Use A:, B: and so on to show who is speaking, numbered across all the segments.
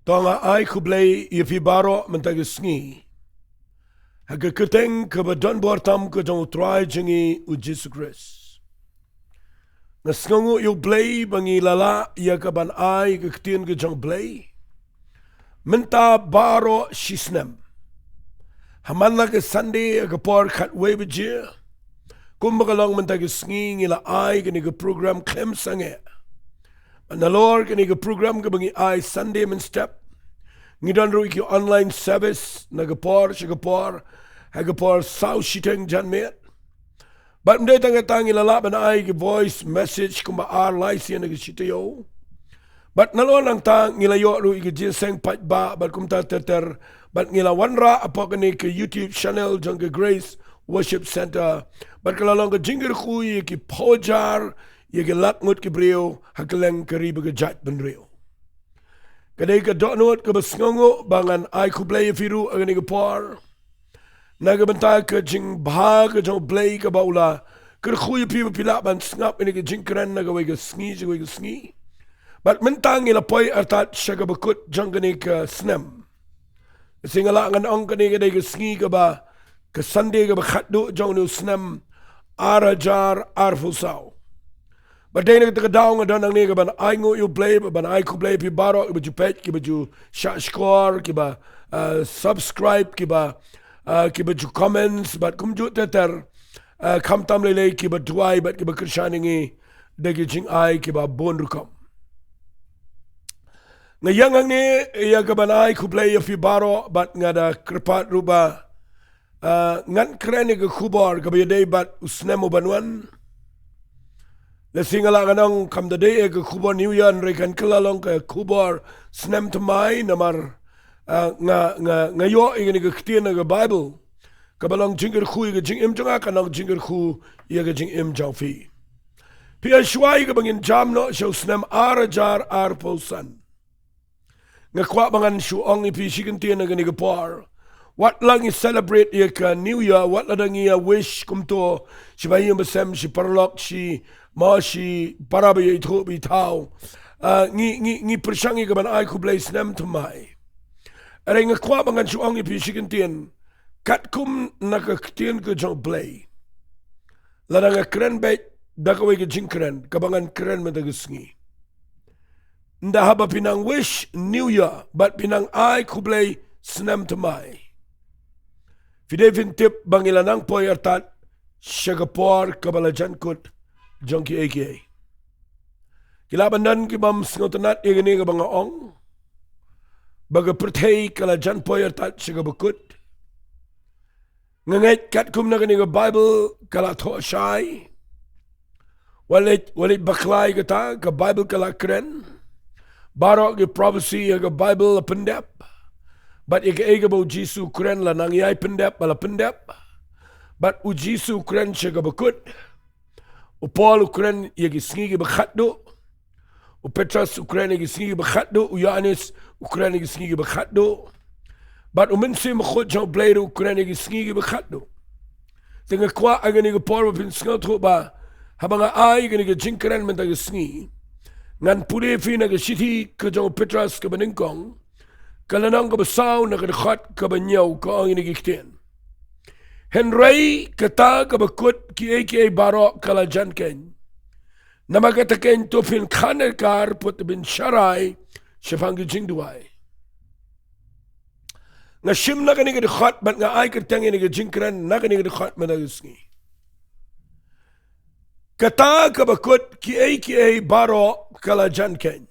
A: Tonga ai Blei i Baroh mentagi Sngi. Haga keteng ke donbor tam ke jong try Jingi U Christ. Ngasngu U Blei bangi lala ia ke ban ai ke Ktien ke jong Blei. Menta Baroh shisnem. Hamana ke Sunday ke por khat webje. Kumbagalong mentagi Sngi ngila ai ke ni ke program klem sange. Nalor ke ni ke program ke bangi ai Sunday men step. Ngidon ru ki online service nagapor shigapor hagapor sau shiteng janmet. But mde tang ilalaban ai ki voice message kumba ar laisi nagashitayo. But nalor lang tang ngilayo ru ki jinseng pat ba but kumta ter but ngila wanra apokani ke YouTube channel jang ke Grace Worship Center. But kalalong ke jingkyrkhu ki pojar ye ke lakmut ki brio hakeleng karibu ke jat benrio. Kadai ka donot ka basngongo bangan ai Blei firu agani ka por. Nagabanta ka jingba ka jong Blei ka baula. Kyrkhu pi pila ban snap ini ka jingkren nagaway ka sngi. But mentang ila poi artat siya ka bakut jang kani ka snem. Singala ngan ong kani ka day ka sngi ka ba ka Sunday ka Bakhatduh jong nu snem arajar arfusaw. But then kita daw nga dan ang niya ban ay ngo U Blei ban ay Blei pi Baroh iba ju page kiba ju score kiba subscribe kiba ju comments but kum ju teter kam tam lele kiba Jowai but kiba Krishaningi dagi jing ay kiba bon rukam. Ngayang ang ni iya ka ban ay Blei pi Baroh but nga da kripat ruba ngan kreni ka Khubor kiba yaday but usnemo banwan. Lasing ala kanang kamdade ke Khubor New Year rekan kelalong ke Khubor snem temai namar ngayo ingin ke Ktien ke Bible kabalong jingkyrkhu ke jingim jonga kanang jingkyrkhu ia ke jingim jaufi. Pia shwai ke bangin jamno show snem arajar arposan. Ngakwa bangan shuong ipi shikentien ke ni ke por. What lang is celebrate ia ke New Year, what lang ia wish kumto shibayim besem shi parlok shi Mashi parabi itu bitau ngi persangi ke ban ai Blei snem temai. Ada ngakwa bangan suang ipi shikentien kat kum nak Ktien ke jong Blei. Lada ngakren bet dakawai ke jingkren kabangan keren metagesngi. Nda haba pinang wish New Year but pinang ai Blei snem temai. Fidevin tip bangilanang poy artat syagapor kabalajan kut jong Kiei. Kilaban kibam sngotanat ingini ka mga ong. Baga pertay kalajan poyer tat siya bakut. Ngangait kat kum na kani ka Bible kalato siyay. Walit baklay kata ka Bible kalakren. Baroh ki prophecy ka Bible pendep. But ika bo Jisu kren la nangyay pendep bala pendep. But u Jisu kren siya ka bakut. U Paul Ukren yagi Sngi Bakhatduh. U Petrus Ukren yagi Sngi Bakhatduh. U Yohanes Ukren yagi Sngi Bakhatduh. But u minsim khod jong Blei Ukren yagi Sngi Bakhatduh. Tengah kwa agani ke Paul pin sngot ba habanga ai gani ke jingkren mentagi Sngi. Ngan pudi fi na ke city ke jong Petrus ke beningkong. Kalanang ke besaw na ke dekat ke banyaw ke ang ini Ktien. Henry kata kabakut Kiei Baroh kalajan ken. Namagataken to fin kanekar put bin sharai shafangi Jingduwai. Nga shim na kani kadikhat bat nga ay kertang ini jingkran na kani kadikhat managisngi. Kata kabakut Kiei Baroh kalajan ken.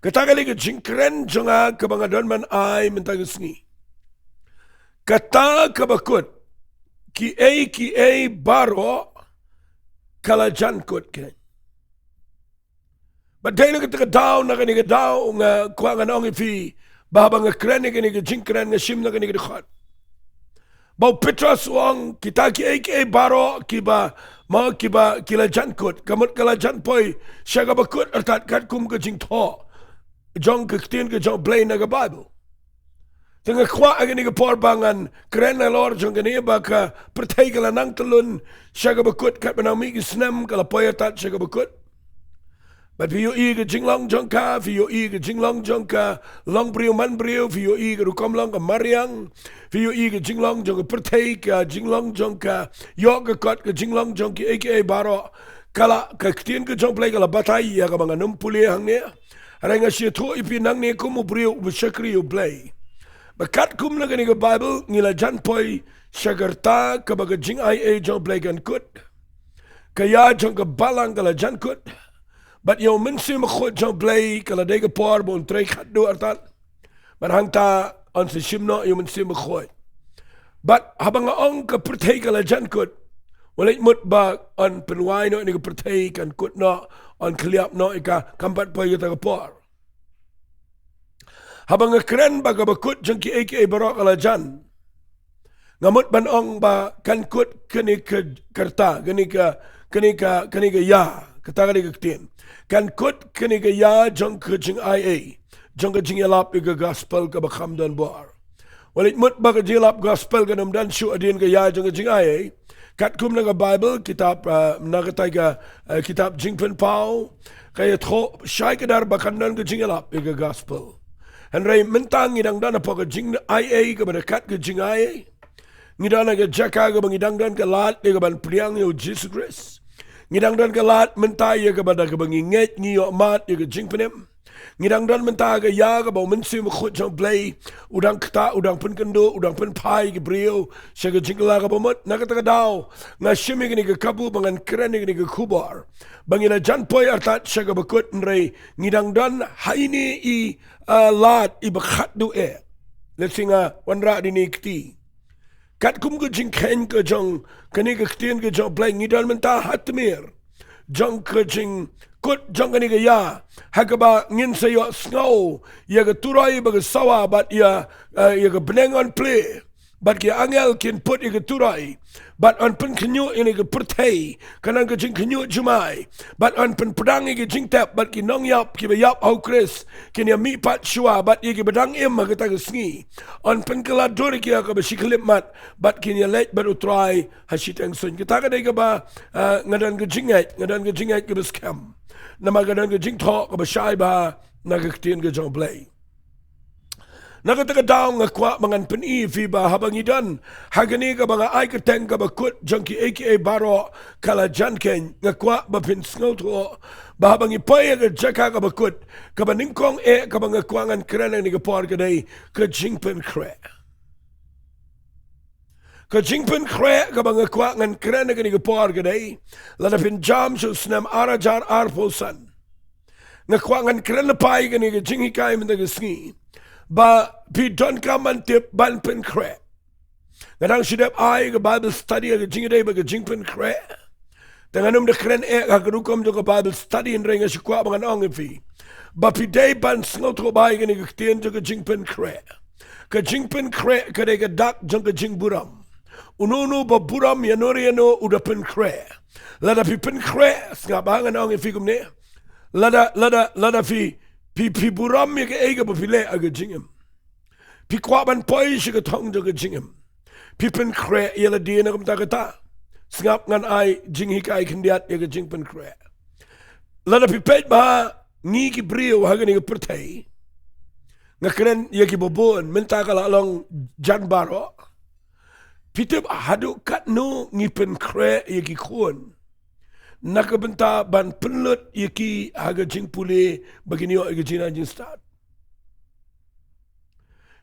A: Kata kali jingkran jonga kabangadon man ay mentagisngi. Kata kabakut Kiei Baroh kalajan kut ken. But dahil kita daw na kani daw nga kuha nga naong ifi bahaba nga kren nga kani jingkren nga shim na kani kadikhat. Bau Petrus wang kita Kiei Baroh kiba mau kiba kalajan kut kamut kalajan poi siya kabakut artat kat kum ka jingtho jong Ktien ke jong Blei na ka Bible. Tengah kwa agani ke porbangan keren na lor jong kani baka pertay kala nang telun siya ka bakut kat manami ki snem kala poya tat siya ka bakut. But vi ke jinglong jongka, vi ke jinglong jongka, long brio man brio, vi ke rukom long ke mariang, vi ke jinglong jongka pertei ke jinglong jongka, yo ke kot ke jinglong jongki aka Baroh, kala ke Ktien ke jong Blei kala batai ya ke banga numpuli hangne, arenga si tu ipi nangne kumu brio Shillong U Blei. Bakat kum na ke Bible ngila janpoi syagerta ke baga jingiaroh jong Blei kan kut, kaya jong ke Balang kala jan kut. But yo minsi makhut jong Blei kala dega por bon trei Bakhatduh artat. But hang ta on se shimno yo minsi makhut. But habang ong ka pertei kala jan kut. Walit mut ba on penwai no ni ka pertei kan kut no on kliap no ika kampat pa yo ta por. Habang keren ba ka bakut jong ki aka Baroh kala jan. Ngamut ban ong ba kan kut kini ke kerta kini ka ya kata kini ke Ktien. Kan kut kini ke ya jong ke jingiaroh jong ke jingiasyllok ke gospel ke bakam donbor. Walit mut ba ke jingiasyllok gospel ke nam dan syu adin ke ya jong ke jingiaroh. Kat kum na Bible kitab nagatai ke kitab Jingkyrkhu kaya tho syai ke dar bakandan ke jingiasyllok ke gospel. Henry mentang ngidang dan apa ke jingiaroh ke berkat ke jingiaroh. Ngidang ke Jaka ke bangidang dan ke lat ke ban priang yo Jesus Christ. Ngidang dan ke lat mentai ya kepada ke banginget ngiyo mat ya ke jingpenem. Ngidang dan mentai ke ya ke bau mensi makhut jong Blei udang kta udang pen kynduh udang pen pai ke brio sya ke jingla ke bomot nak kata daw ngashimi ke kabu bangan keren ke Khubor. Bangila janpoi artat sya ke bakut nrei ngidang dan haini i lat i Bakhatduh let's sing wanra dini kti. Kat kum ke jingken ke jong kani ke Ktien ke jong Blei ngidal mentah hatmir jong ke jing kut jong kani ke ya hakaba ngin sayo sngo ya ke turai bagi sawa bat ya ke benengon play bat ke angel kin put ya ke turai bat on pen kenyu ini ke pertei kanan ke jing kenyu jumai bat on pen pedang ke jing tap bat ki nong yap ki yap au kris kin ya mi pat shua bat ya ke bedang im ke ta ke Sngi on pen keladur ki ya ke besiklip mat bat kin ya let bat utrai hasitang sun kita ka dega ba ngadan ke jingat ke beskam nama ngadan ke jing thok ke besai ba na ke Ktien ke jong Blei. Nakataka daw nga kwa mangan peni fiba habang idan hagani ka mga ay kateng ka bakut jangki aka Baroh kala janken nga kwa bapin sngoto bahabang ipay ka Jaka ka bakut ka baningkong ka mga kwangan krenang ni kapor ka day ka jingpen kre. Ka jingpen kre ka mga kwangan krenang ni kapor ka day ladapin jam so snam arajar arposan nga kwangan krenapay ka ni ka jingikay mga Sngi ba pidon ka man tip ban pen kre. Ngadang sidap ay ka Bible study ka jingiday ba ka jingpen kre. Tanganum de kren ka karukom jo ka Bible study in ringa si kwa mga naong ifi. Ba piday ban sngoto ba ka ni ka Ktien jo ka jingpen kre. Ka jingpen kre ka de ka dak jong ka jingburam. Ununu ba buram yanori yano uda pen kre. Lada pi pen kre nga ba nga naong ifi kumne. Lada pi buram ya ke ega pa pile aga jingem. Pi kwaban poi siya ka tong jo ka jingem. Pi pen kre yala diya na kumta kata. Singap ngan ay jinghikay kandiat ya ka jingpen kre. Lada pi pet ba ngi ki brio haga ni ka pertei. Nga keren ya ki boboon minta ka lalong jan Baroh. Pitip hadu kat no ngi pen kre ya ki kuon. Nakabenta ban penlut yaki haga jing pule bagini yo aga jina jing start.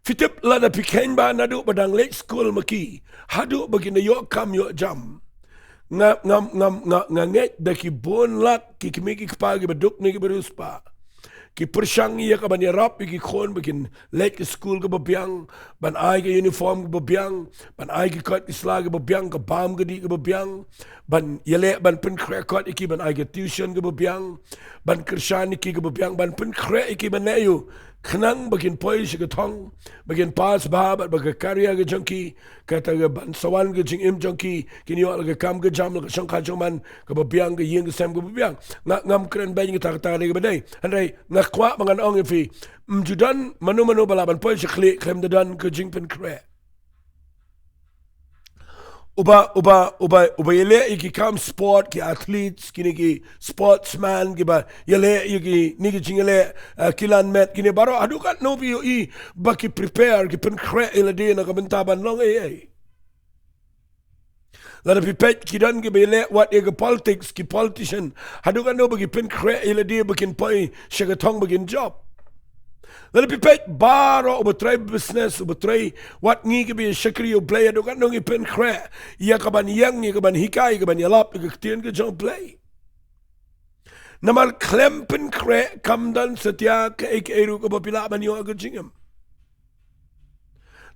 A: Fitip lada piken ba nadu badang late school maki hadu bagina yo kam yo jam. Nget daki bon lak ki kimiki kpagi baduk ni ki beruspa. Ki persyang iya ka bani rap ki kon bakin late school ka babiang ban ai ka uniform ka babiang ban ai ki kot isla ka babiang ka bam ka di ka babiang ban yele ban pen kre kot iki ban ai ka tuition ka babiang ban kershan iki ka babiang ban pen kre iki ban ayu khnang bakin poi si ka thong bakin pas ba bat baga karya ka jangki kata ka ban sawan ka jing im jangki kini yo ka kam ka jam ka shang ka joman ka babiang ka yeng ka sam ka babiang ngam kren ba ni ka ta ni ka badai andai kwa mangan ong ifi mjudan manu balaban poi si khli krem dan ka jingpen kre uba yele iki kam sport ki athletes kini ki sportsman ki ba yele iki niki jingale kilan met kini baro adukat no bi I baki prepare ki pen kre ilade na kabantaban long lada pipet kidan ki bele wat ega politics ki politician hadukan no bagi pen kre ilade bakin poi shagatong bagin job. Lalu pipet Baroh betray business betray wat ngi ke bi Shillong U Blei ado kan ngi pen kre ia kaban yang ni kaban hikai kaban yalap ke Ktien U Blei namal klem pen kre kamdan setia ke eru ke bapila ban yo ke jingam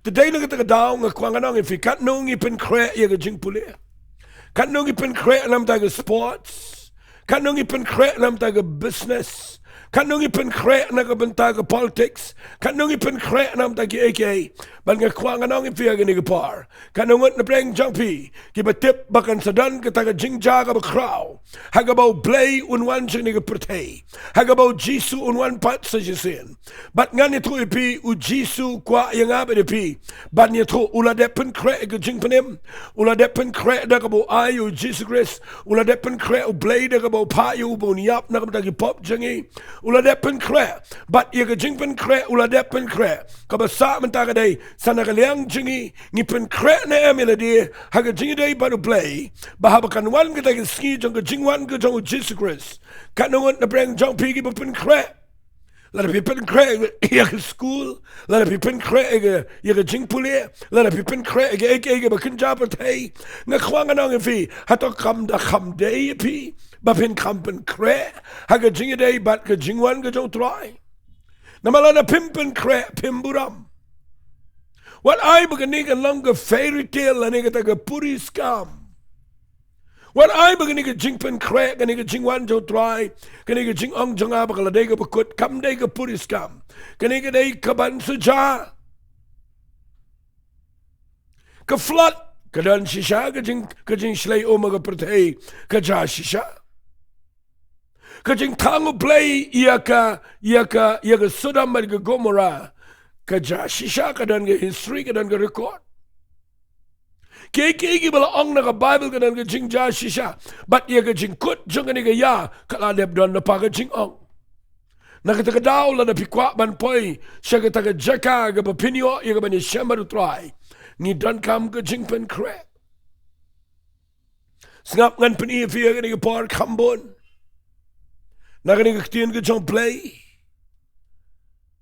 A: today na kita daw ng kwanganong if kat ngi pen kre ia ke jing pule kat ngi pen kre nam ta ke sports kat ngi pen kre nam ta ke business kanungi pen kre na kabenta ka politics kanungi pen kre nam ta ki AK ban nga kwang anong ifia gani ka par kanungot na preng jangpi ki batip bakan sadan ka taga jingja ka bakraw hagabaw blay unwan siya ni ka pertay hagabaw jisu unwan pat sa jisin bat nga nito ipi u jisu kwa yang abe ipi bat nito uladep pen kre ka jingpanim uladep pen kre da ka bo ayo jisu Christ uladep pen kre u blay da ka bo payo bo niyap na ka ki pop jangi uladep pen kre bat ia ka jing pen kre uladep pen kre ka basa menta ka day sana ka liang jingi ni pen kre na emeladi haga jingi day baru blay bahabakan wan ka tayo ski jang ka jingwan ka jang Jesus Christ kanungot na breng jang pigi pa pen kre lada pi pen kre ia ka school lada pi pen kre ia ka jing puli lada pi pen kre ia ka bakin japat hey nga kwanga nang ifi hato kam da kam day pi bapin kampen kre haga jingi day bat ka jingwan ka jong try namalana pimpen kre pimburam what I beginning a longer fairy tale and nigga taka puri scam what I beginning a jingpen kre ka nigga jingwan jong try ka nigga jing ong jong aba ka laday ka bakut kam day ka puri scam ka nigga day kaban suja ka flat kadan shisha ka jing shlay omaga pertay ka ja shisha kajing tangu play iaka Sodom and Gomorrah kaja shisha kadan ga history kadan ga record kiki bala ong na ka Bible kadan ga jing ja shisha but iaka jing kut jung ga ya kala deb don na pa ga jing ong nakita ka daw la na pikwa ban poi siya ka taga Jaka ga bapinyo iaka ba ni shemaru try ni don kam ga jing pen kre sngap ngan pen iya fiya ga ni ga par kambon naganing Ktien U Blei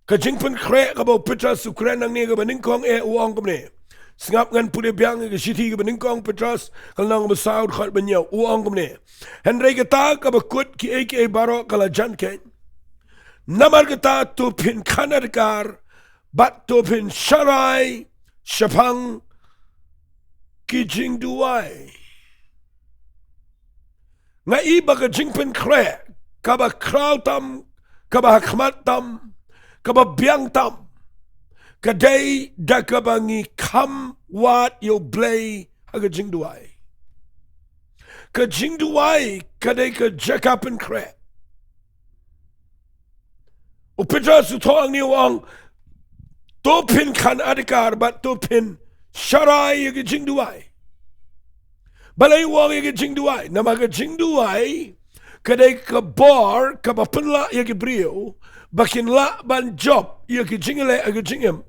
A: ka jingpen kre ka ba Petras Ukraine nang ni ka baningkong uang kamne sngap ngan puli biang ka city ka baningkong Petras kal nang ba saud khat banyaw uang kamne henry ka ta ka ba kut ki AK Baroh kala janken namar ka ta to pin kanadkar bat to pin sharai shapang ki Jingduwai nga iba ka jingpen kre kaba kraw tam, kaba hakmat tam, kaba biang tam, kaday da kaba ngi kam wat yo blay haga Jingduwai. Ka Jingduwai kaday ka Jaka pen kre. O pitra su toang ni wang to pin kan adikar bat to pin sharai yaga Jingduwai. Balay wang yaga Jingduwai, namaga Jingduwai kadai ka bar ka bapunla yagi brio bakin la ban job yagi jingale aga jingim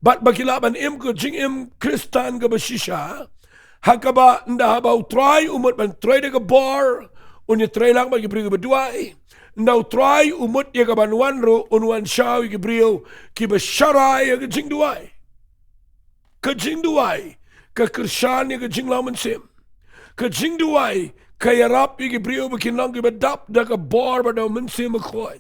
A: bat bakila ban im ko jingim kristan ga bashisha hakaba nda haba try umut ban try de ka bar unya try lang ba brio baduai nda try umut yaga ban wanro unwan shaw yagi brio ki basharai yagi Jingduwai ka Jingduwai ka krishan yagi jinglaman sim ka Jingduwai kaya rap igi brio bakin lang ki badap da ka bar ba daw mensi makoy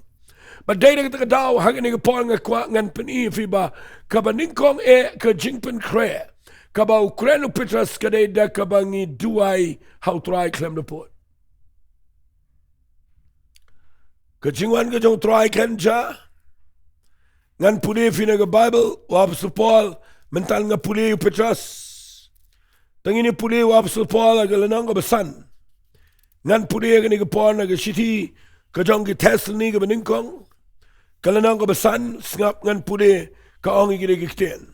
A: ba day na kita daw hangin igi por nga kwa ngan peni fiba ka baningkong ka jingpen kre ka ba Ukraine Petras ka day da ka bangi duay how try klem na po ka jingwan ka jong try ken ja ngan puli fina ka Bible wap su Paul mental nga puli Petras tangini puli wap su Paul agalanang ka basan ngan puli ka ni ka pon na ka shiti ka jong ki Thessaloni ka baningkong kalanang ka basan sngap ngan puli ka ong ikiri kikten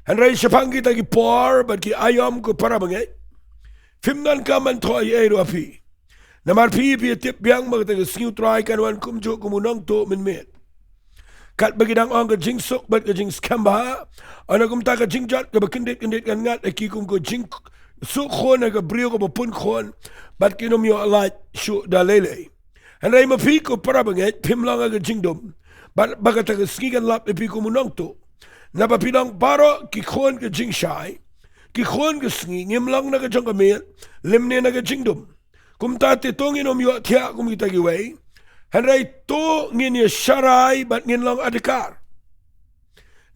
A: Henry Shapang kita ki por but ki ayam ko para bangai. Fimnan ka man thoi e ro api. Namar pi tip biang mag ta skiu try kan wan kum jo kumunong to min met. Kat bagi dang ong ka jing sok but ka jing skamba. Ana kum ta ka jing jat ka bakindit kan ngat ki kum ko jing sok khon ka brio ko pun khon but ki nom yo light shu da lele. Henry ma pi ko para bangai pimlang ka jing dom. But bagata ka ski kan lap pi kumunong to. Napa pinang Baroh ki khon ka jing shai. Ki khon ka sngi ngim lang na ka jang ka mel limne na ka jing dum kum ta te tong inom yo thia kum kita ki wei hanrai to ngin ye sharai bat ngin lang adikar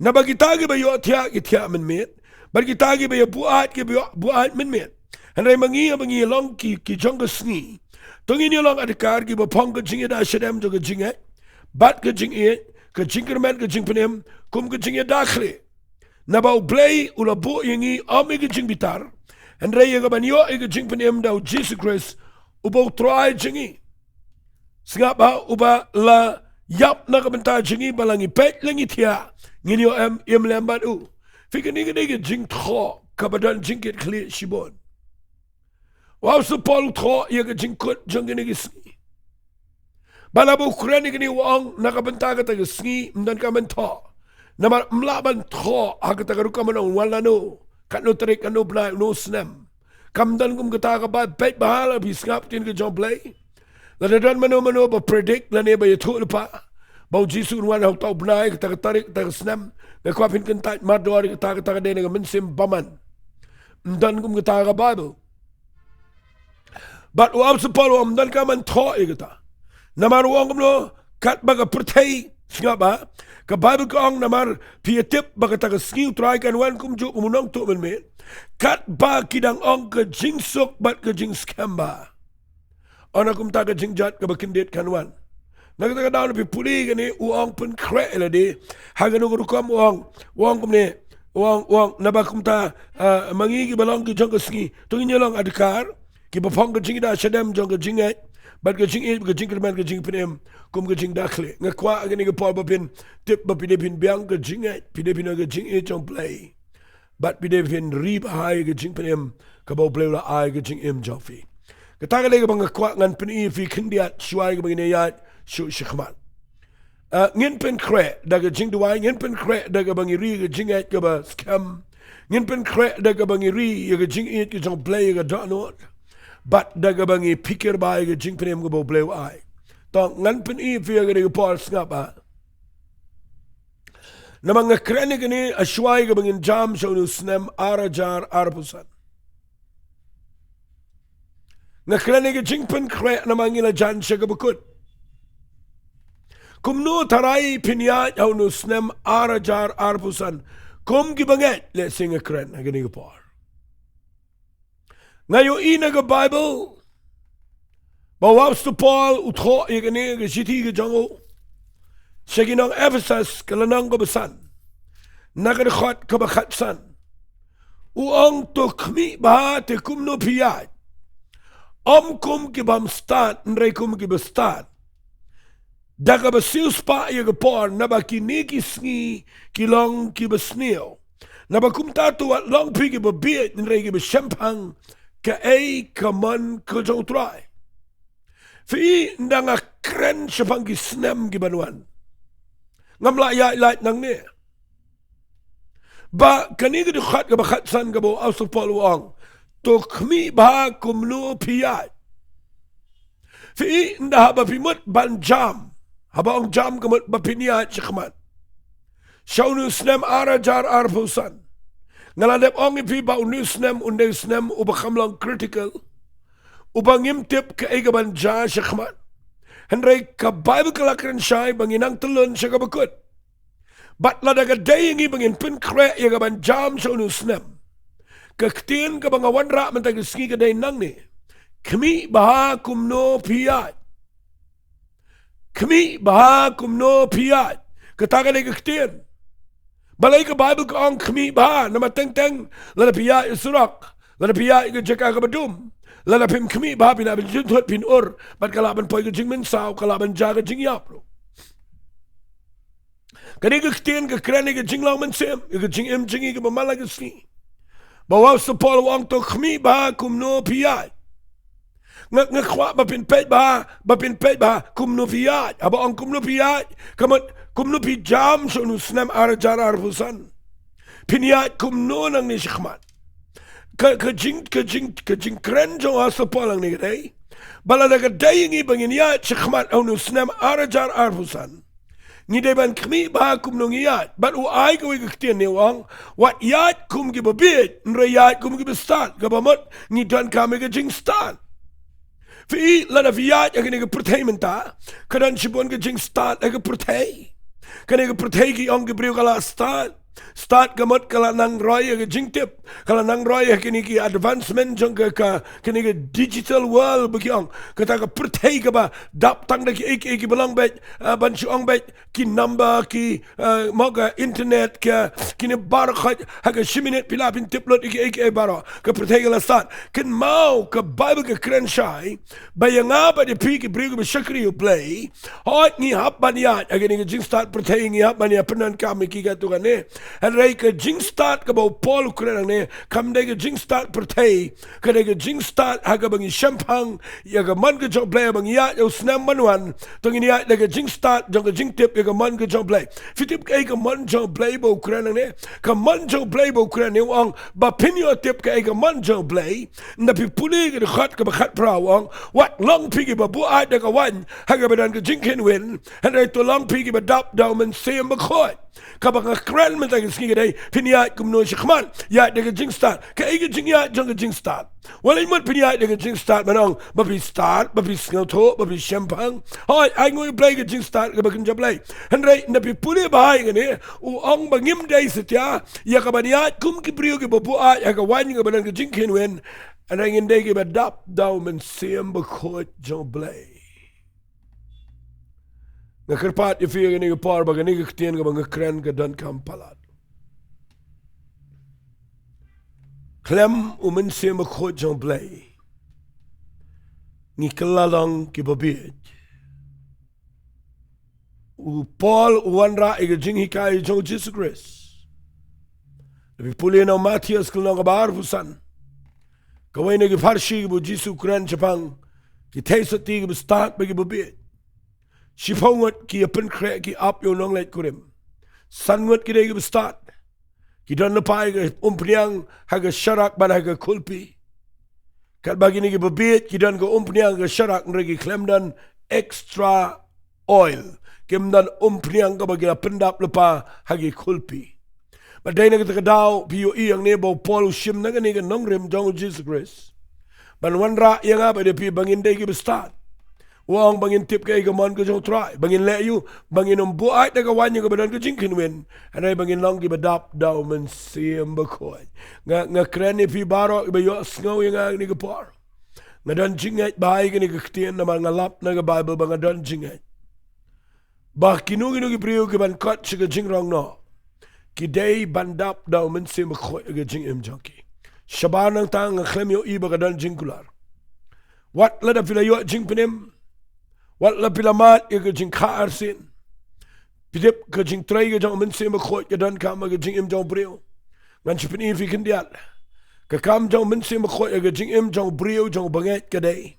A: na ba kita ki ba yo thia ki thia min met ba kita ki ba yo buat ki buat min met hanrai mangi long ki jang ka sngi to ngin yo lang adikar ki ba phong ka jing da shadam jo ka jing hai bat ka jing e ka jingkerman ka jing penem kum ka jing da khre na ba Blei ula bo yengi am ige jing bitar en rei ga ban yo ige jing penem da Jesus Christ ubo try jingi singa ba uba la yap na ka benta jingi balangi pet lengi tia ngin yo em lambat u fikini ige jing tho ka badan jing ket kli shibon wa su pol tho ige jing kut jing ni gisni bala bo kreni ni wang na ka benta ka ta gisni mdan ka men tho Namar mlaban tho agata karuka manong wala no kano tarik kano blai no snam kamdan kum kata ka ba bet bahala bi skap tin ka John Blei la dan mano ba predict la ne ba yetu pa ba Jesus wan hok tau blai ka tarik ta snam na kwa pin kan tat mador ka ta de nga minsim baman dan kum kata ka Bible but wa absu palo dan ka man tho igata namar wong no kat ba ka pertai ngaba ka Bible ko ang namar pietip bagata ka skiu try kan wan kum jo kumunong to men kat ba kidang ong ka jing sok bat ka jing skamba ana kum ta ka jing jat ka bakindit kan wan nagata ka daw pi puli gani uang pun kre la de hagano ko kam uang kum ne uang naba kum ta mangi ki balong ki jong ka ski to ngi lang adkar ki ba phong ka jing da shadam jong ka jing ai bat ka jing ka jing kerman ka jing penem kum ka jing dakle ngakwa agani ka por bapin tip bapin biang ka jing ai pin ka jing e jong Blei bat pin Ri-Bhoi ka jing penem ka ba Blei la ai ka jing em jofi ka ta ka le ka bang ngakwa ngan pin e fi khindiat shwai ka bang ne yat shu shikhman ngin pen kre da ka Jingduwai ngin pen kre da ka bang ri ka jing ai ka ba scam ngin pen kre da ka bang ri ka jing e ka jong Blei ka donot but daga bangi pikir bai ke jing penem ko bo Blei ai tong ngan pen i fi ga de por skapa namang krene gani ashwai ga bangin jam shonu snem arajar arpusan na krene ga jing pen kre namang ila jan shaga bukut kum no tarai pinya shonu snem arajar arpusan kum ki banget le sing kren gani ga por ngayon ina ka Bible bawaps to Paul utho igani ka city ka jango shaginang Ephesus kalanang ka basan nagadakhat ka bakhatsan uang to kmi ba te kum no piyat kum ki bam stat nre kum ki bastat daga basil spa iga por nabakiniki sngi kilong ki basneo nabakum tatu at long pigi babit nre ki bashampang Kiei kaman ka Sohthri. Fi ndanga kren siya ki snem gibanuan. Ngamla ya nang ne. Ba kani ka dukhat ka bakhatsan ka bo aus of paluang. To kmi ba kumno piyat. Fi nda haba pimut ban jam. Haba ang jam kamut ba piniyat siya kaman. Siya snem arajar arpusan. Ngaladep ong ipi ba unusnem ubakam lang critical ubangim tip ka igaban ja shakman henry ka Bible kalakran siya banginang tulun siya kabakut bat ladaga day yung ibangin pinkre igaban jam sa unusnem ka Ktien ka mga wanra man tagisgi ka day nang ni kami baha kumno piyat katagalay ka Ktien balay ka Bible ka ang kami ba na mateng-teng lana piya isurak lana piya ka Jaka kabadum lana pim kami ba pinabin juntot pinur bat kalaban po ka jingminsaw kalaban Jaka jingiaroh Kani ke Ktien ke krani ke Jinglong men sem, ke jingim jingi ke Balang ke Sngi. Bawa sepol wang to khmi ba kum no piat. Ngak khwa ba pin pet ba kum no piat. Aba ang kum no piat, kamat kum no pi jam so nu snam arajar arfusan. Piniat kum no nang ni shkhmat. Ke jing kren jo sepol ang ni dai. Bala da gadai ngi bangin ya shkhmat au nu snam arajar arfusan. Ni de ban khmi ba kum no yat but u ai ko ke Ktien ne wang wat yat kum ki babit nre yat kum ki bestat ka bamot ni dan kame ke jing stat fi la da yat ya ke proteimenta kadan shibon ke jing stat ke protei kane ke protei ki ong ke brio kala stat gamot kala nang roy ke jing tip kala nang roy ke ki advancement jong ke ke digital world bekyong kata ke protei ke ba dap tang da ki ek belang bet ban ong bet ki number ki moga internet ki ne Baroh ha ke shiminet pilapin tiplot ek Baroh ke protei kala stat ken mau ke bible ke kren shai bayanga ba de pi ki brio ke Sohthri U Blei hot ni hap ban yat again ke jing stat protei ni hap ban ya penan kam ki ga tu ne and rai ke jing start ke bau pol kren ne kam de ke jing start protei ke de ke jing start ha ke bangi shampang ya ke man ke jo Blei bang ya yo snam manwan tong ni ya de ke jing start jong ke jing tip ya ke man ke jo Blei fitip ke man jo Blei bau kren ne ke man jo Blei bau kren ne wang ba pinyo tip ke man jo Blei na pi puli ke khat ke bakhat pra wang wat long pi ke ba bu ai de ke wan ha ke badan ke jing ken win and rai to long pi ke ba dap down men sem ba khot kabang kren men tag Sngi dai piniat kum no shkhman ya de jing start ka ege jing ya jong jing start wala imot piniat de jing start manong ba bi start ba bi sngo tho ba bi shampang hoi ai ngoi Blei ke jing start ka bakin Blei henrai na pi puli bai ngene u ong bangim dai setya ya ka baniat kum ki brio ke babu a ya ka wan ke badan ke jing ken wen and ai ngende ke ba dap daw men sem ba khot jong Blei na kerpat ifi ngene ke par ba ngene ke Ktien ke bang kren ke dan kam palat klem men sem ba khot jong Blei ni kelalang ki babit u Paul wanra ege jing hikai jong Jesus Christ lebi puli na Matthias kelong kabar fusan kawai nege farshi bu Jesus kran Jepang ki taisati ki start bagi babit shipongot ki apen kre ki up yo nong let kurim sangot ki dege start ki don lepai ke umpriang haga syarak ban haga kulpi kat bagi ni ki babit ki don ke umpriang ke syarak nregi klem dan extra oil kim dan umpriang ka bagi pendap lepa hagi kulpi badai na kita daw piyo iyang ne bau pol shim na ni ke nongrem jong Jesus Christ ban wanra yang apa de pi bangin de ki bestat wang bangin tip ke man ke jong try bangin le yu bangin buat de ka wan ke badan ke jingkin wen anai bangin long ki badap daw men sim bakoy nga kren pi Baroh be yo sngo yang ni ke par ngadan jingat bai ke ni ke Ktien na ngalap na ke Bible bang ngadan jingat bah kinu ki brio ki ban kot ke jingrong no ki day bandap daw men sim bakoy ke jing im junkie shaban nang tang klem yo iba ngadan jingkular wat la da pila yo jing penem wat la pila mat ke jing khaar sin pidip ke jing trai ke jong men sim bakoy ke dan kam ke jing im jong brio ngan chipin fi kendiat ke kam jong men sim bakoy ke jing im jong brio jong banget ke day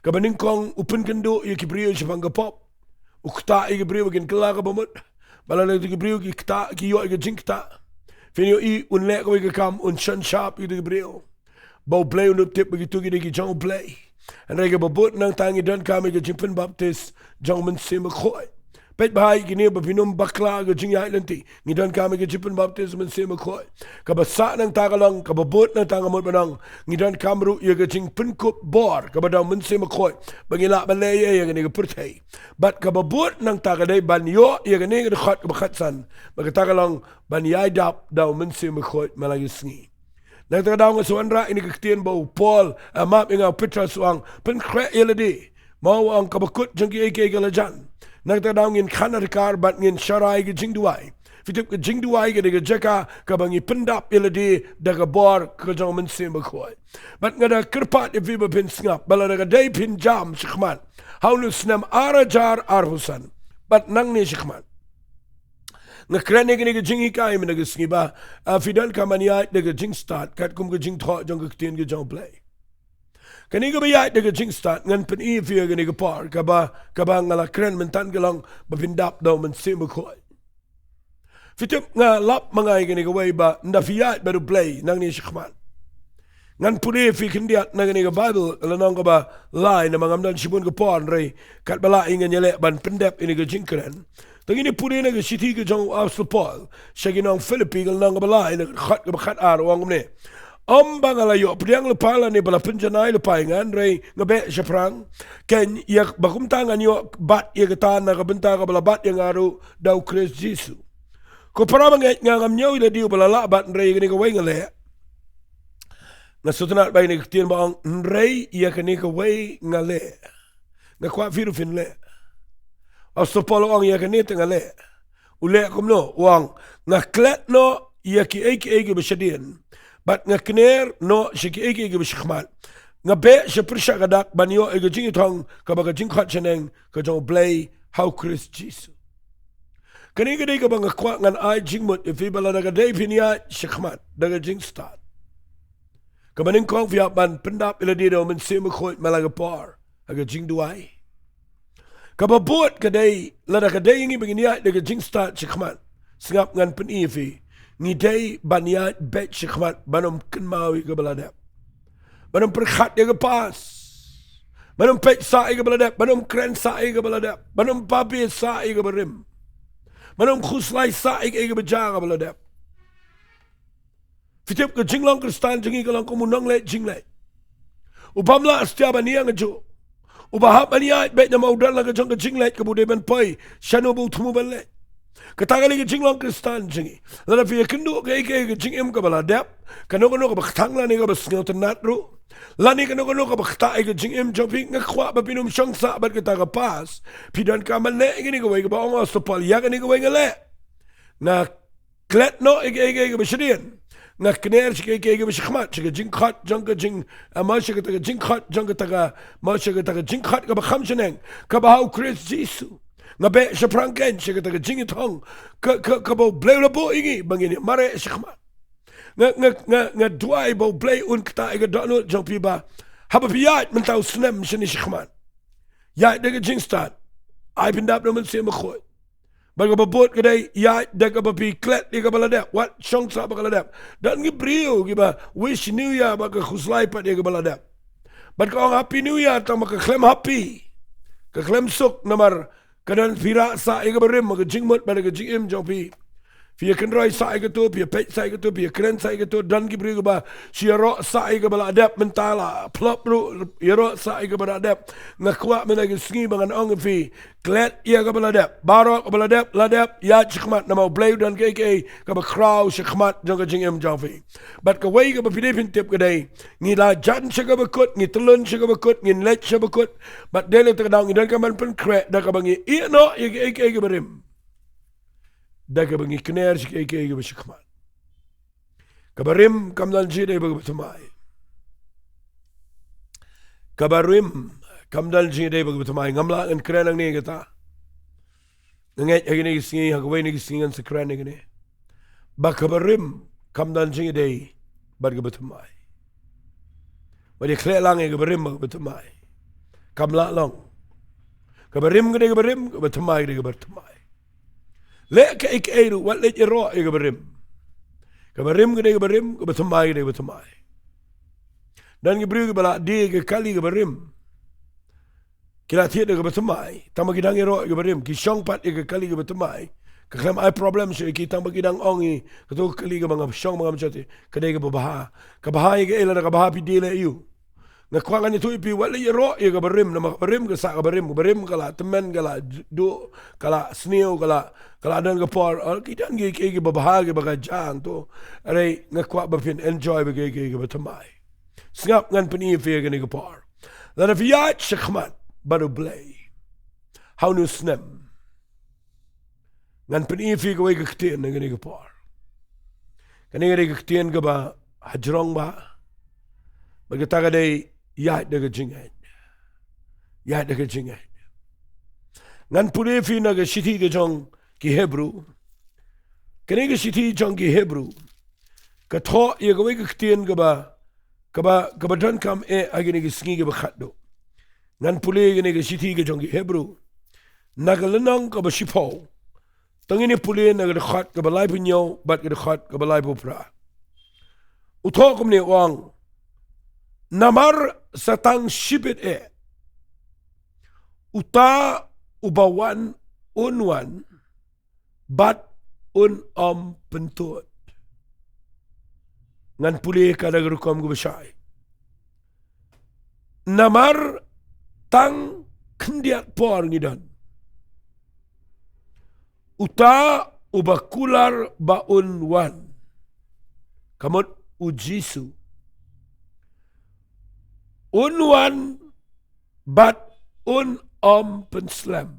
A: ke baning kong upin kynduh ye ki brio chipang ke pop ukta ke brio gen kela ke bamut balala ke brio ki kta ki yo ke jing kta finyo I un le ko ke kam un shan sharp ke brio bau Blei un tip begitu ki jong Blei and rega babut nang tangi dan kami ke jimpen baptis jong men sim khoi pet bahai kini babinum bakla ke jingai lenti ni dan kami ke jimpen baptis men sim khoi ka basa nang tagalong ka babut nang tangamot banang ni dan kamru ye ke jingpen Khubor ka badang men sim khoi bangila baleye ye ke purthai bat ka babut nang tagadai ban yo ye ke ni ke khat bakhatsan bagatagalong ban yai dap daw men sim khoi malagi Sngi nang tagadaw nga suanra ini ke Ktien bau Paul map inga Petrus wang pen kre eledi mau ang kabakut jang ki ke galajan nang tagadaw ngin khanarkar bat ngin sharai ke Jingduwai fitip ke Jingduwai ke Jaka ka bangi pendap eledi daga bor ke jang men sim khoi bat ngada kerpat if we pin snap bala daga day pin jam shkhman haulu snam arajar arhusan bat nang ni shkhman ngakren ni ke jingi kai me ke sngi ba fidan kamania de jing start kat kum ke jing tho jong ke Ktien U Blei kani ke bayat de jing start ngan pen e fi ke ni ke par kaba ngala kren men tan gelang ba pindap do men sim ko fitup nga lap mangai ke ni ke wei ba nda fiat baru Blei nang ni shkhman ngan puli fi kindiat nang ni ke Bible lanong ka ba lai na mangamdan sibun ke pon rei kat bala ingan yele ban pendep ini ke jing kren tangini puli na ke city ke jong Apostle Paul shaginong Philippi ke nang ka bala ina khat ke khat ar wang ne bangalayo priang lepala ni bala penjanai lepaingan rei ngabe seprang ken yak bakum tangan yo bat ye kata na ka Bynta ka bala bat yang aru dau Christ Jesus ko para manget ngam nyaw ila diu bala la bat rei ni ka wei ngale na sutnat bai ni Ktien bang rei ya ka ni ka wei ngale na kwa firu fin le Apostle Paul ang ya ka ni ngale ule kumno wang na klet no ya ki eke besadian bat nga kner no shiki eke bishkhmal nga be shprisha gadak banyo ege jing thong ka ba jing khat cheneng ka jong Blei how Christ Jesus kani gede ka bang kwa ngan ai jing mut if bala daga day pinia shkhmat daga jing start ka baning kong via ban pendap ila dido men sim khoi malaga par aga Jingduwai ka ba bot gede la daga day ngi begini daga jing start shkhmat singap ngan pen ifi ni day banyat bet shikmat banom kenmawi ke baladap banom perkhat ke pas banom pet sa ke baladap banom kren sa ke baladap banom papi sa ke berim banom khuslai sa ke bejar ke baladap fitip ke jinglong kristan jingi ke lang komunong le jingle upamla setiap ania ngejo ubahap banyat bet na maudal la ke jong ke jingle ke bude ban pai shanobu thumu balle katagali ke jinglong kristan jingi lada fi kynduh ke jingim ka bala dep kano ka bakthang la ni ka basnyo tanat ru lani kano ka bakhta ke jingim jopi ngakwa ba pinum shangsa bat ka pas pidan ka male ngini ka wei ka ba ong Apostle ya ngini ka wei ngale na klet no ke bashrian na kner ke bashkhmat ke jingkhat jang ka jing ma ke ta jingkhat jang ka ta ma ke ta jingkhat ka ba khamcheneng ka ba how Christ Jesus ngabe seprangken shikata ke jingi thong ka bo Blei bo ingi bangini mare shikma nga duai bo Blei un kta ga donu jopi ba haba piat mentau snem shini shikman ya de jing start ai pindap no men se ma khoi ba ga bot ka dai ya de ka ba pi klet de ka balada what shong sa ba balada dan ngi brio gi ba wish new year ba ka khuslai pa de ka balada ba ka happy new year ta ma ka klem happy ka klem suk namar kadan pira sa ega berim mag jingmut ba ga jingim jopi Pia kenroi sa ega tu, pia pet sa ega tu, pia keren sa ega tu, dan gibri ba siaro sa ega bala adap mentala, plop ru yaro sa ega bala adap, ngakwa menagi sngi bangan ong fi, klet ia ga bala adap, Baroh bala adap, ladap ya chikmat nama Blei dan Kiei ka ba kraw chikmat jong jingim jofi. Bat ka wei ga ba pidipin tip kadai, ngi la jan siya ba kut, ngi telun siya ba kut, ngi let siya ba kut, bat dele takadaw ngi dan ka man pen kre, da ka bangi iya no, iya ga barim. Daga bangi kner si Kiei ga bashikmat. Kabarim kamdan jide ba batumay. Kabarim kamdan jide ba batumay. Ngamla ang kren ang niya kata. Nangyay agin ni singi hagaway ni singan sa kren agin ni. Ba kabarim kamdan jide ba batumay. Wadi kle lang ay kabarim ba batumay. Kamla lang. Kabarim ga batumay ga batumay. Le ka ik wat let je ro e geberim. Geberim gede geberim gebetumai gede gebetumai. Dan gebru bala de ge kali geberim. Kila tie de gebetumai, tama gidang ro geberim, ki shong pat ge kali gebetumai. Ka klam ai problem se ki tama gidang ongi, ka to kali ge bangam shong bangam chati, ka de ge baha. Ka baha ge ela ka baha pi de le yu. Na kwangan itu ipi wala yero ye geberim na geberim ke sa geberim kala temen kala do kala sneo kala dan ke por kidan ge ke babahage baga jang to are ngakwa bapin enjoy be ge batamai snap ngan pani fe ge ge por dan if ya chkhmat Baroh Blei how nu snem ngan pani fe ge ge Ktien ge por kan ge Ktien ge ba hajrong ba bagata ge ya de ge jingai ya de ge jingai ngan pure fi na ge shiti ge jong ki Hebrew Kene ke siti jongki Hebrew. Katho ye gawe ke ktien kaba don kam agene ke sngi ke Bakhatduh. Ngan pule gene ke siti ke jongki Hebrew. Nagalenong kaba shipo. Tangini pule naga de khat kaba lai punyo bat ke de khat kaba lai pupra. Utho kumne wang namar satang shibit uta ubawan unwan bat pentut. Ngan puli kada gerukom gubasai. Namar tang kendiat por ngidan. Uta ubakular baun wan. Kamot ujisu. Unwan bat penslam.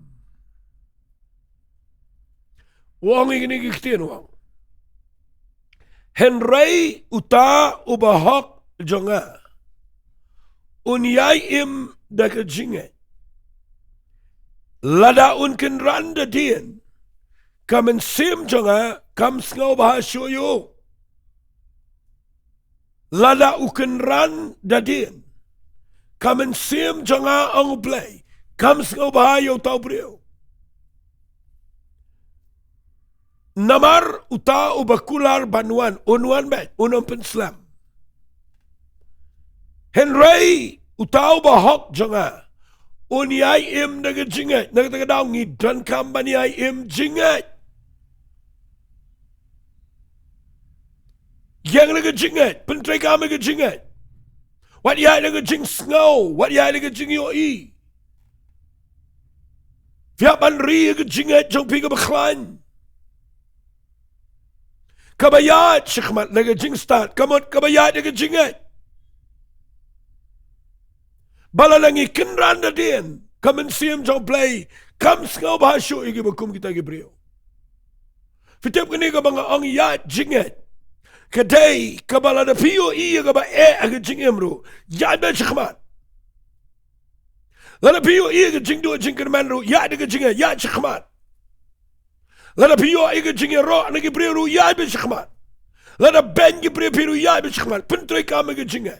A: Wang ini kiktian wang. Henry uta ubahok jonga. Unyai im daka jinge. Lada unken randa dien. Kamen sim jonga kam sngaw bahasyoyo. Lada uken ran dadien. Kamen sim jonga ang Blei. Kam sngaw bahayo tau brio. Namar uta ubakular banuan unwan bet unam penslam. Henry uta ubahok jonga unyai im naga jingat naga daw ngidan kam baniai im jingat. Yang naga jingat pentray kam naga jingat. Wat yai naga jing snow wat yai naga jing yo i. Fiapan ri naga jingat jong piga baklan. Kabayat shikmat naga jing start kamot kabayat naga jingat. Balalangi kinran na din kamen siyam jong Blei kam sngaw bahasyo igi bakum kita gibriyo. Fitip kani ka mga ang yat jingat. Kaday kabala na piyo iya ka ba aga jingimro yat ba shikmat. Lana piyo iya ka jingduwai jingkyrkhu yat naga jingat yat shikmat. Lada piyo iga jingiaroh na gibriyo yai be shikmat. Lada ben gibriyo piru yai be shikmat. Pentray kama iga jingat.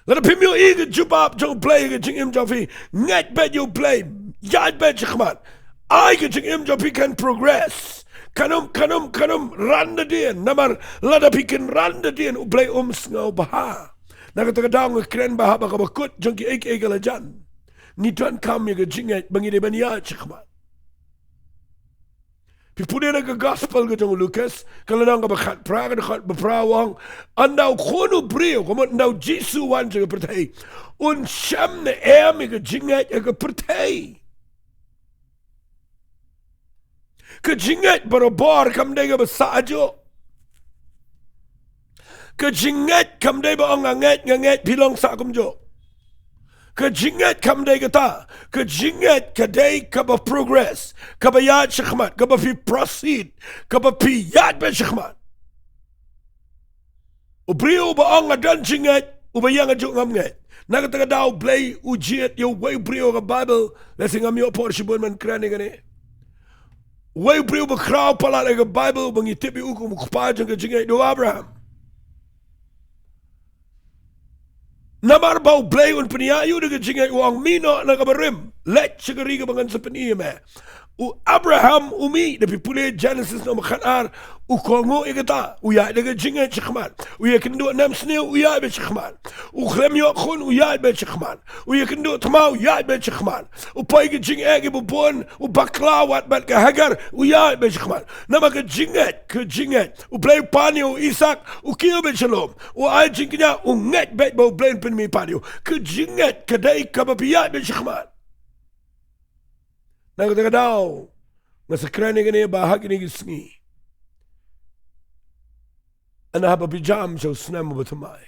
A: Lada pimyo iga jubab jong Blei iga jingim jofi. Nget bet yo Blei yai be shikmat. I iga jingim jofi can progress. Kanum randa din. Namar lada pikin randa din Blei sngaw baha. Nagatagadang kren baha baka bakut jong ki ek egalajan. Nituan kam iga jingat bangide baniya shikmat. Pipune na gospel ka jong Lucas, kalanang ka bakat praga na kat baprawang, andaw kono brio, kamot andaw Jisu wan sa kapatay, siyam na ka jingat ka kapatay. Ka jingat barobor kamday ka basadyo. Ka jingat kamday ba ang ngangat pilong sa kumjo. Kajingat kamday kata, kajingat kaday kaba progress, kabayat shikmat, kaba pi proceed, kaba pi yad ba shikmat. Ubriyo ba ang adan jingat, ubayang adyo ngamngat. Nagataga daw Blei ujiat yo way ubriyo ka Bible, lasing amyo por shibun man krani gani. Way ubriyo ba kraw pala ka Bible, bang itipi ukum kupajan ka jingat do Abraham. Namar bau Blei un peniayu dengan jingat uang mino na kabarim. Let sigariga bangan sa peniya me. U Abraham umi na pipuli Genesis na makanar u kongo igata uya daga jingat shikman. Uya kynduh nam snil uya be shikman. U klemyo khun uya be shikman. Uya kynduh tmau uya be shikman. U pai ke jingat ke bubon u baklawat bat ke hagar uya be shikman. Nama ke jingat u Blei panyo Isak u kiyo be shalom. U ay jingnya u nget bet bau Blei penmi panyo. Ke jingat kadai kabapiyat be shikman. Nagataga daw, nasa krani gani bahag ni Sngi. Ana haba bijam siya snam mo batumay.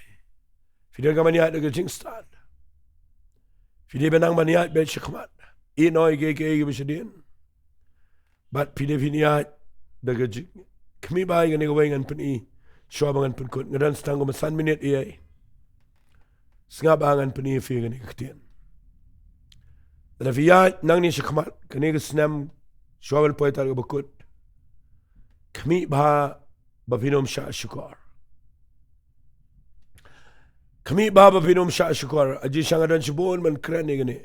A: Fidel ka maniyat na gajingstad. Fidel benang maniyat bet shikmat. Inoy gege ba siya din. But fidel finiyat na gajing. Kami bahay gani gawain pani. Syabangan pankut. Ngadan setang kumasan minit iyay. Sengabangan pani fi gani Ktien. Rafiyat nang ni shikmat kani snam shawal poetar bakut kami bah bapinom sya syukur. Kami bah bapinom sya syukur. Aji syangadan sibon man keren ni gini.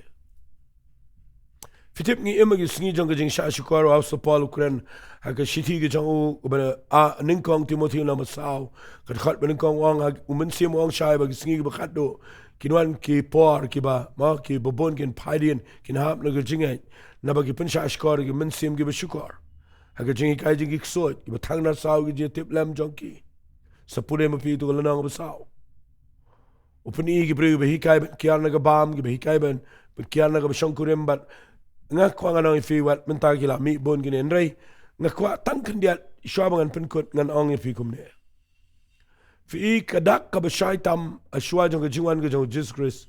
A: Fitip ngi imagi sngi jang ka jing sya syukur au sapal keren haka shiti ke jang u bana a ningkong Timothy na masaw kat khat ningkong wang umen sim wang shay bagi sngi ke Bakhatduh kinwan ki por ki ba ma ki bobon kin phaidien kin hap na ka jing na bagi pen sya syukur ki men sim ki syukur haka jing kai jing ki ksot ki ba thang na saw ki je tip lam jang ki sapure mapi tu lanang ba saw upani ki bre ba hikai kiar na ka bam ki ba hikai ban kiar na ka shangkurem bat nga kwa nga nang ifi wat mentag kila mi bon gini enray nga kwa tangkan dia syabangan penkut ngan ong ifi kumne fi kadak ka basyai tam aswa jong kajingwan ka jong Jesus Christ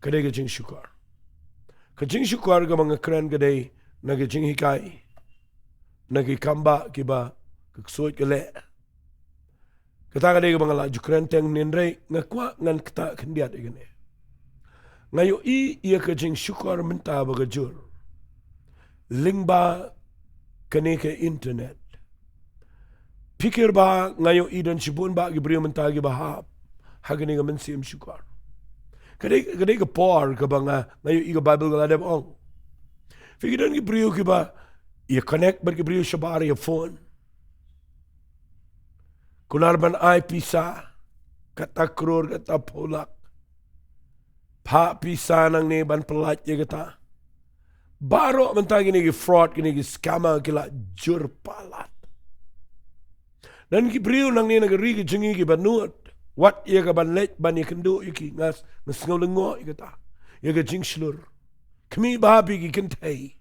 A: kadai ka jing syukur ka mga keren kadai na ka jing hikai na ka kamba kiba kaksut ka le kata kadai ka mga laju keren teng nenray nga kwa ngan kata kandiat igane ngayo iya ka jing syukur menta baga jur lyngba kene ke internet. Pikir ba ngayon idan sibun ba gibriyo mentagi bahap hagani nga mensim syukur. Kadai ka por ka ba nga ngayon iga Bible ka ladab ong. Fikiran gibriyo ki ba iya connect ba gibriyo siya ba ya phone. Kunar ban ay pisa kata kror kata polak. Pa pisa nang ni ban pelat ya kata. Baroh mentang ini fraud, ini scammer, kila jur palat. Dan kibriu nang ni negeri ki jengi ki banut. Wat ia ka ban let ban ia kynduh iki ngas ngau lengo ikata. Ia ka jing slur. Kami babi ki kentay.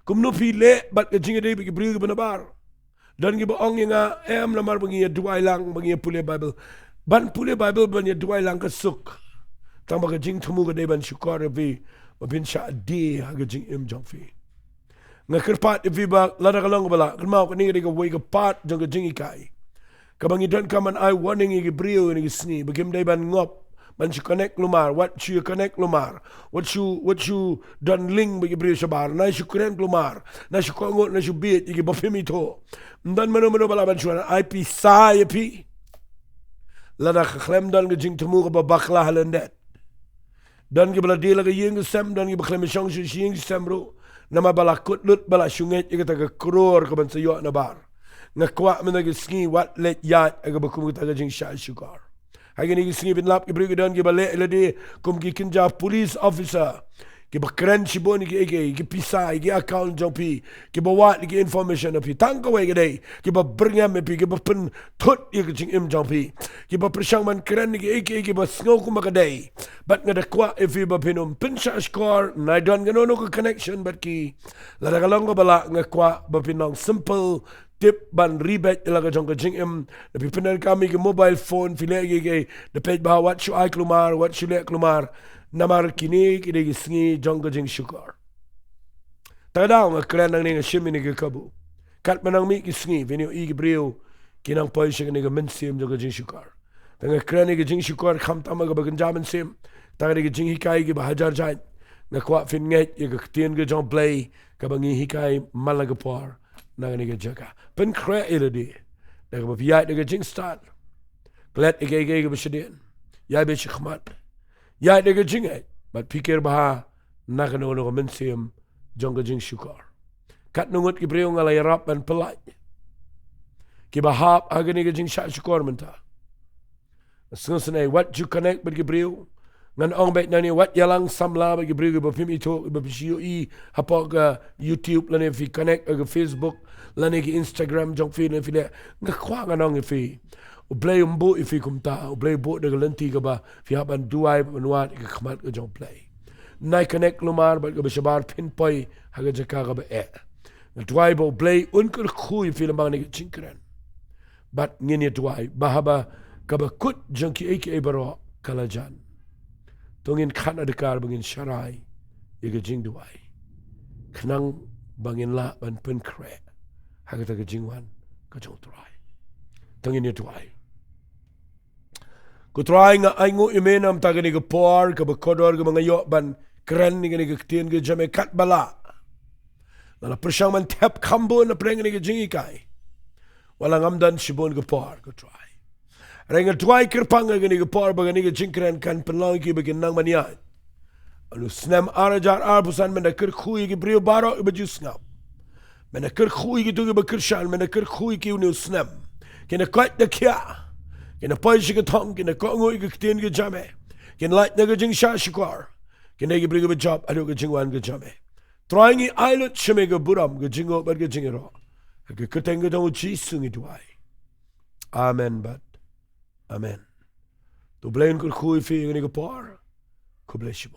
A: Kumno pi le bat ka jing ade ki kibriu ki banabar. Dan ki baong nga namar bangi Jowai lang bangi pule Bible. Ban pule Bible ban Jowai lang ka suk. Tang ba ka jing tumu ka de ban syukur vi. Bynta di haga jing jang fi nga kerpat if ba lada kalong bala kemau ka ninga ka way ka pat jang ka jing ikai kabang idan kaman I warning i brio ni sngi bagim dai ban ngop ban si connect lumar what you connect lumar what you dan ling bagi brio sabar na si kren lumar na si kongot na si bit i ba femito dan mano bala ban suara IP sai pi lada ka klem dan ka jing temu ka bakla halendet dan ki bala dia lagi yang sem dan ki baklem syang yang sem ro nama bala kutlut bala syunget ki kata ka kror ka ban sayo na bar nga kwa mena ki sngi wat let yat aga bakum kita ka jing sya syukur hagi ni ki sngi bin lap ki bri dan ki bale lade kum ki kinja police officer ki bakren sibon ki ege ki pisai ki account jopi ki bawat ki information api tangka we gede ki ba bringam api ki ba pen thut ye ki jing jopi ki ba persang man keren ki ege ki ba sngo ku makadai but ngada kwa if ba pinum pinsha score na don gano ko connection but ki la kalong ko bala nga kwa ba pinong simple tip ban ribet ilaga jong ka jing na pipinan kami ki mobile phone file ge de page ba what you ai klumar what you le klumar namar kini kide sngi jong ka jing syukur tadaw nga kren nang ni nga shimi ni ka kabu kat manang mi ki sngi venyo i ki brio kinang poy siya ni ka mensim jong ka jing syukur tanga kren ni ka jing syukur kham tama ka bagan jaman sim tanga ni ka jing hikai ki ba hajar jain nga kwa fin nget i ka Ktien U Blei ka bangi hikai malagapor nang ni ka Jaka pen kre iladi da ka bapiyat ni ka jing start klet ike ka basyadin yai be shikhmat ya dega jingai but pikir baha nak no mensim jong jing syukur kat nungut ki breu ngalai rap ban pelat ki bahap agani jing syukur menta sensene what you connect with ki breu ngan ong bet nani what yalang samla ba ki breu ba pim ito ba bisio i hapa ga YouTube lane fi connect ga Facebook lane ki Instagram jong fi ne fi le ngakwa nganong fi Blei umbu ifi kumta, blei bu de lenti ka ba, fi haban duai manuat ka khamat ka jong play. Nai connect lumar ba ka shabar pinpoy haga Jaka ka ba e. Duai ba blei jingkyrkhu ifi lamang ni jinkran. But ngini duai bahaba ka ba kut jong Kiei Baroh kalajan. Tungin khana dekar bangin syarai iga Jingduwai. Khnang bangin la ban pen kre. Haga ta ka jingwan ka jong duai. Tungin duai. Ko try nga ay ngu imenam taga ni ka por, ka bakodor ka mga yoban, kren ni ka ni ka Ktien ka jame kat bala. Nala presyang man tep kambo na preng ni ka jingikai. walang amdan sibon gepar ke try. Renga tuai kerpang gani gepar bagani ke jingkren kan penlang ki bagin nang manian. Anu snem arajar arbusan mena kyrkhu ki brio Baroh baju ngap. Mena kyrkhu ki tu ki bekirshan mena kyrkhu ki unu snem. Kena kwat de kia. Kena poisi ke thong kena kongo ki Ktien ke jame. Kena light na ke jingiasyllok. Kena ki brio ke job adu ke jingwan ke jame. Trying islet shime ke buram ke jingo bar ke jingiaroh. Ke keteng ke dong Jisungi duai. Amen but. Amen. Tu blain kyrkhu fi ngani ke par. God bless you.